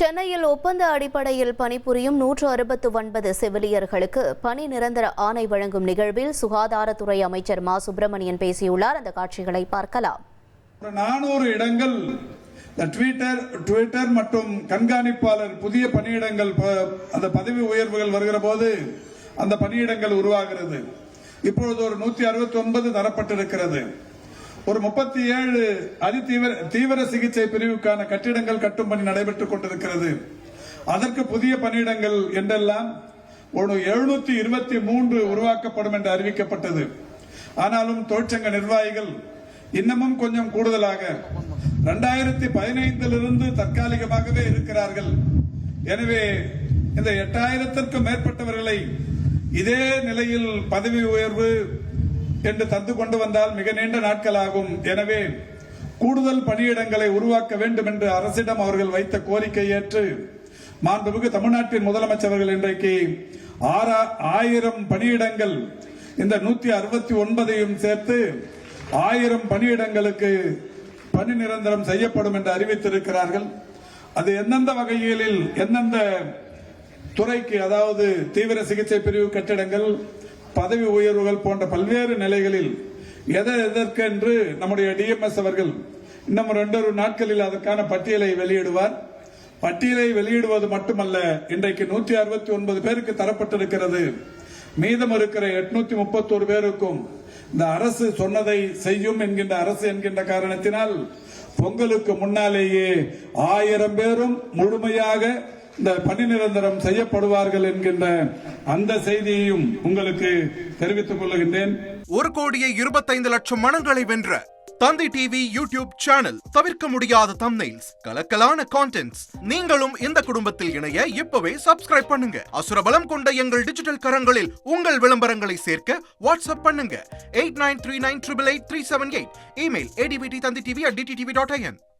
சென்னையில் ஒப்பந்த அடிப்படையில் பணிபுரியும் 169 செவிலியர்களுக்கு பணி நிரந்தர ஆணை வழங்கும் நிகழ்வில் சுகாதாரத்துறை அமைச்சர் மா சுப்பிரமணியன் பேசியுள்ளார். அந்த காட்சிகளை பார்க்கலாம். 400 இடங்கள் ட்விட்டர் மற்றும் கண்காணிப்பாளர் புதிய பணியிடங்கள் அந்த பதவி உயர்வுகள் வருகிற போது அந்த பணியிடங்கள் உருவாகிறது. இப்பொழுது ஒரு 169 தரப்பட்டிருக்கிறது. ஒரு 37 தீவிர சிகிச்சை பிரிவுக்கான கட்டிடங்கள் கட்டும் பணி நடைபெற்றுக் கொண்டிருக்கிறது. அதற்கு புதிய பணியிடங்கள் என்றெல்லாம் 723 உருவாக்கப்படும் என்று அறிவிக்கப்பட்டது. ஆனாலும் தொழிற்சங்க நிர்வாகிகள் இன்னமும் கொஞ்சம் கூடுதலாக 2015 தற்காலிகமாகவே இருக்கிறார்கள். எனவே இந்த 8000க்கும் மேற்பட்டவர்களை இதே நிலையில் பதவி உயர்வு என்று தந்து கொண்டு வந்தால் மிக நீண்ட நாட்கள் ஆகும். எனவே கூடுதல் பணியிடங்களை உருவாக்க வேண்டும் என்று அரசிடம் அவர்கள் வைத்த கோரிக்கை ஏற்று மாண்புமிகு தமிழ்நாட்டின் முதலமைச்சர்கள் இன்றைக்கு 1000 பணியிடங்கள் இந்த 169ஐயும் சேர்த்து 1000 பணியிடங்களுக்கு பணி நிரந்தரம் செய்யப்படும் என்று அறிவித்திருக்கிறார்கள். அது எந்தெந்த வகைகளில் எந்தெந்த துறைக்கு, அதாவது தீவிர சிகிச்சை பிரிவு கட்டிடங்கள், பதவி உயர்வுகள் போன்ற பல்வேறு நிலைகளில் எதற்கென்று நம்முடைய டிஎம்எஸ் அவர்கள் இன்னும் 2 நாட்களில் அதற்கான பட்டியலை வெளியிடுவார். பட்டியலை வெளியிடுவது மட்டுமல்ல, இன்றைக்கு 169 பேருக்கு தரப்பட்டிருக்கிறது. மீதம் இருக்கிற 831 பேருக்கும் இந்த அரசு சொன்னதை செய்யும் என்கின்ற அரசு என்கின்ற காரணத்தினால் பொங்கலுக்கு முன்னாலேயே 1000 பேரும் முழுமையாக இந்த பணி நிரந்தரம் செய்யப்படுவார்கள் என்கின்ற அந்த செய்தியையும் உங்களுக்கு தெரிவித்துக் கொள்கின்றேன். 1,25,00,000 மனங்களை வென்ற தந்தி டிவி யூடியூப் சேனல். தவிர்க்க முடியாத தம்ப்நெயில்ஸ், கலக்கலான கான்டென்ட்ஸ். நீங்களும் இந்த குடும்பத்தில் இணைய இப்பவே சப்ஸ்கிரைப் பண்ணுங்க. அசுரபலம் கொண்ட எங்கள் டிஜிட்டல் கரங்களில் உங்கள் விளம்பரங்களை சேர்க்க வாட்ஸ்அப் பண்ணுங்க. 8939888378. Email advttanditv@dttv.in.